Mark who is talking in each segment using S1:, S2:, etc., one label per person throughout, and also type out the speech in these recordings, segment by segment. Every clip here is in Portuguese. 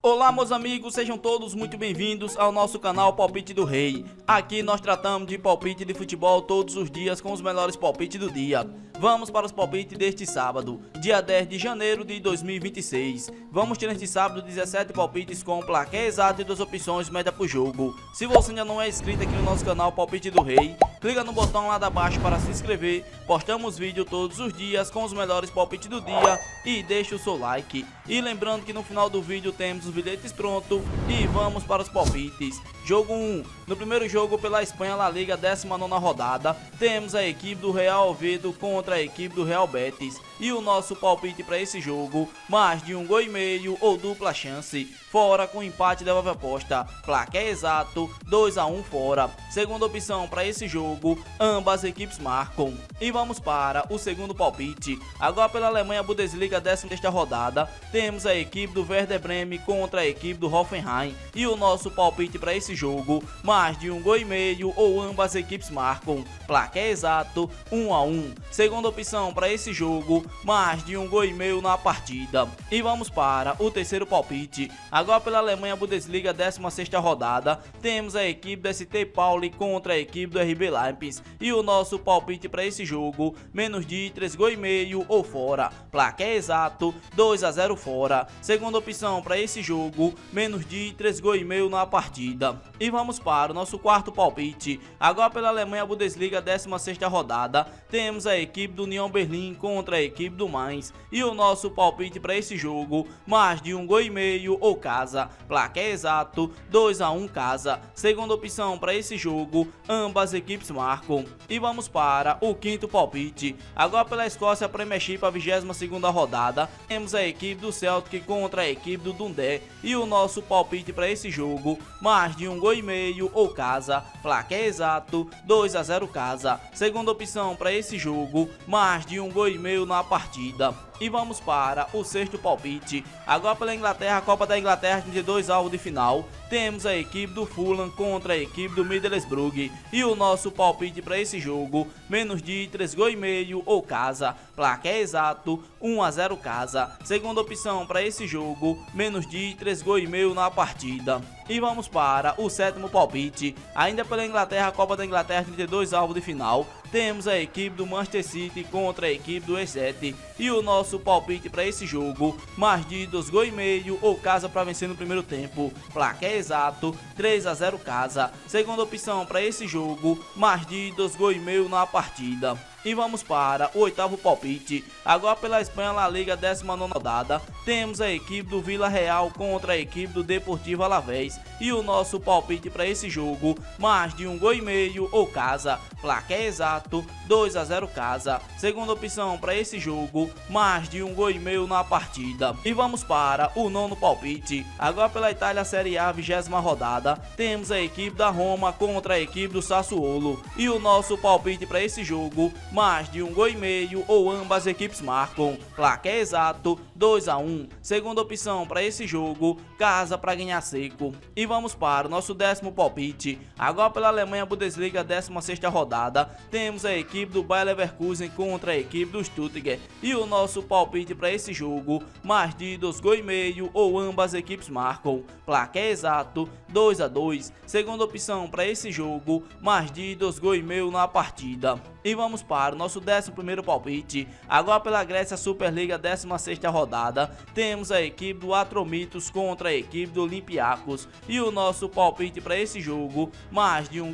S1: Olá meus amigos, sejam todos muito bem-vindos ao nosso canal Palpite do Rei. Aqui nós tratamos de palpite de futebol todos os dias com os melhores palpites do dia. Vamos para os palpites deste sábado, dia 10 de janeiro de 2026. Vamos ter neste sábado 17 palpites com placar exato e 2 opções média por jogo. Se você ainda não é inscrito aqui no nosso canal Palpite do Rei, clica no botão lá da baixo para se inscrever. Postamos vídeo todos os dias com os melhores palpites do dia e deixe o seu like. E lembrando que no final do vídeo temos os bilhetes prontos e vamos para os palpites. Jogo 1. No primeiro jogo pela Espanha La Liga, 19ª rodada, temos a equipe do Real Oviedo contra a equipe do Real Betis. E o nosso palpite para esse jogo, mais de 1,5 gols ou dupla chance. Fora com empate devolve a aposta. Placar exato, 2-1 fora. Segunda opção para esse jogo, ambas equipes marcam. E vamos para o segundo palpite. Agora pela Alemanha Bundesliga, 16ª rodada, temos a equipe do Werder Bremen contra a equipe do Hoffenheim. E o nosso palpite para esse jogo, mais de 1,5 gols ou ambas equipes marcam. Placar exato, 1-1. Segunda opção para esse jogo, mais de 1,5 gols na partida. E vamos para o terceiro palpite. Agora pela Alemanha Bundesliga, 16ª rodada, temos a equipe do ST Pauli contra a equipe do RB Leipzig. E o nosso palpite para esse jogo, menos de 3,5 gols ou fora. Placar exato, 2-0 fora. Segunda opção para esse jogo, menos de 3,5 gols na partida. E vamos para o nosso quarto palpite. Agora pela Alemanha Bundesliga, 16ª rodada, temos a equipe do União Berlim contra a equipe do Mainz. E o nosso palpite para esse jogo, mais de 1,5 gols ou casa. Placar exato, 2-1 casa. Segunda opção para esse jogo, ambas equipes marcam. E vamos para o quinto palpite. Agora pela Escócia Premiership, a 22ª rodada, temos a equipe do Celtic contra a equipe do Dundee. E o nosso palpite para esse jogo, mais de 1,5 gols ou casa. Placar exato, 2-0 casa. Segunda opção para esse jogo, mais de 1,5 gols na partida. E vamos para o sexto palpite. Agora pela Inglaterra, Copa da Inglaterra, 32 avos de final, temos a equipe do Fulham contra a equipe do Middlesbrough. E o nosso palpite para esse jogo, menos de 3,5 gols ou casa. Placar exato, 1-0 casa. Segunda opção para esse jogo, menos de 3,5 gols na partida. E vamos para o sétimo palpite. Ainda pela Inglaterra, Copa da Inglaterra, 32 avos de final, temos a equipe do Manchester City contra a equipe do Exeter. E o nosso palpite para esse jogo, mais de 2,5 gols ou casa para vencer no primeiro tempo. Placar exato, 3-0 casa. Segunda opção para esse jogo, mais de 2,5 gols na partida. E vamos para o oitavo palpite. Agora pela Espanha La Liga, 19ª rodada, temos a equipe do Vila Real contra a equipe do Deportivo Alavés. E o nosso palpite para esse jogo, mais de 1,5 gols ou casa. Placar exato, 2-0 casa. Segunda opção para esse jogo, mais de 1,5 gols na partida. E vamos para o nono palpite. Agora pela Itália Série A, 20ª rodada, temos a equipe da Roma contra a equipe do Sassuolo. E o nosso palpite para esse jogo, mais de 1,5 gols ou ambas equipes marcam. Placar exato, 2-1. Segunda opção para esse jogo, casa para ganhar seco. E vamos para o nosso décimo palpite. Agora pela Alemanha Bundesliga, 16ª rodada, temos a equipe do Bayer Leverkusen contra a equipe do Stuttgart. E o nosso palpite para esse jogo, mais de 2,5 gols ou ambas equipes marcam. Placar exato, 2-2. Segunda opção para esse jogo, mais de 2,5 gols na partida. E vamos para o nosso 11º palpite. Agora pela Grécia Superliga, 16ª rodada, temos a equipe do Atromitos contra a equipe do Olympiacos. E o nosso palpite para esse jogo, mais de 1,5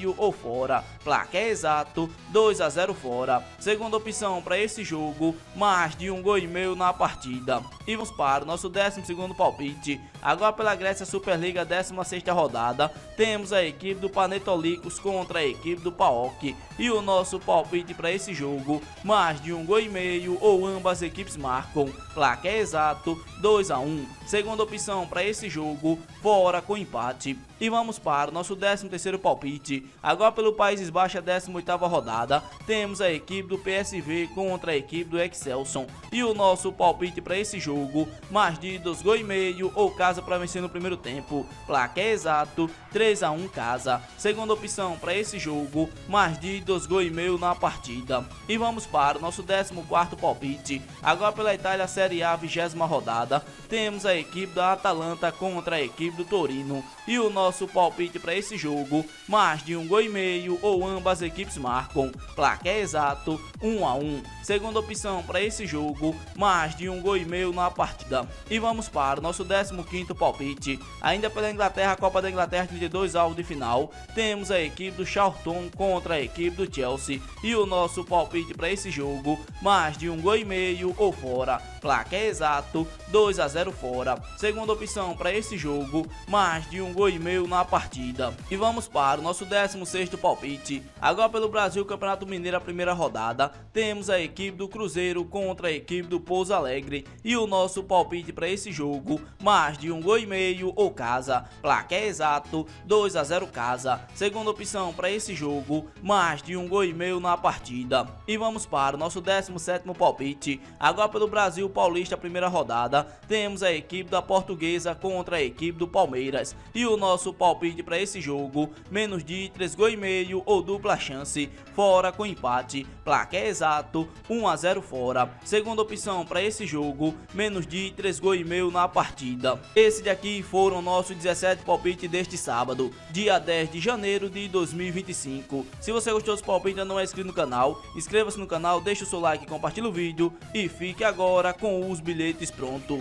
S1: gols ou fora. Placar exato, 2-0 fora. Segunda opção para esse jogo, mais de 1,5 gols na partida. E vamos para o nosso 12º palpite. Agora pela Grécia Superliga, 16ª rodada, temos a equipe do Panetolikos contra a equipe do PAOK. E o nosso palpite para esse jogo, mais de 1,5 gols ou ambas equipes marcam. Placar exato, 2-1. Segunda opção para esse jogo, fora com empate. E vamos para o nosso 13º palpite. Agora pelo Países Baixos, 18ª rodada, temos a equipe do PSV contra a equipe do Excelsior. E o nosso palpite para esse jogo, mais de 2,5 gols ou casa para vencer no primeiro tempo. Placar exato, 3-1 casa. Segunda opção para esse jogo, mais de 2,5 gols na partida. partida. E vamos para o nosso 14º palpite. Agora pela Itália, Série A, 20ª rodada, temos a equipe da Atalanta contra a equipe do Torino. E o nosso palpite para esse jogo, mais de 1,5 gols ou ambas equipes marcam. Placar exato 1-1. Segunda opção para esse jogo, mais de 1,5 gols na partida. E vamos para o nosso 15º palpite. Ainda pela Inglaterra, Copa da Inglaterra, 32 avos de final, temos a equipe do Charlton contra a equipe do Chelsea. E o nosso palpite para esse jogo, mais de 1,5 gols ou fora. Placar exato 2-0 fora. Segunda opção para esse jogo, mais de 1,5 gols na partida. E vamos para o nosso 16º palpite. Agora pelo Brasil, Campeonato Mineiro, a primeira rodada, temos a equipe do Cruzeiro contra a equipe do Pouso Alegre. E o nosso palpite para esse jogo, mais de 1,5 gols ou casa. Placar exato 2-0 casa. Segunda opção para esse jogo, mais de 1,5 gols na partida. E vamos para o nosso 17º palpite. Agora pelo Brasil Paulista, primeira rodada, temos a equipe da Portuguesa contra a equipe do Palmeiras. E o nosso palpite para esse jogo, menos de 3,5 gols ou dupla chance, fora com empate. Placar exato 1-0 fora. Segunda opção para esse jogo, menos de 3,5 gols na partida. Esse daqui foram nossos 17 palpites deste sábado, dia 10 de janeiro de 2025. Se você gostou dos palpites e ainda não é inscrito no canal, inscreva-se no canal, deixe o seu like, compartilhe o vídeo e fique agora com os bilhetes prontos.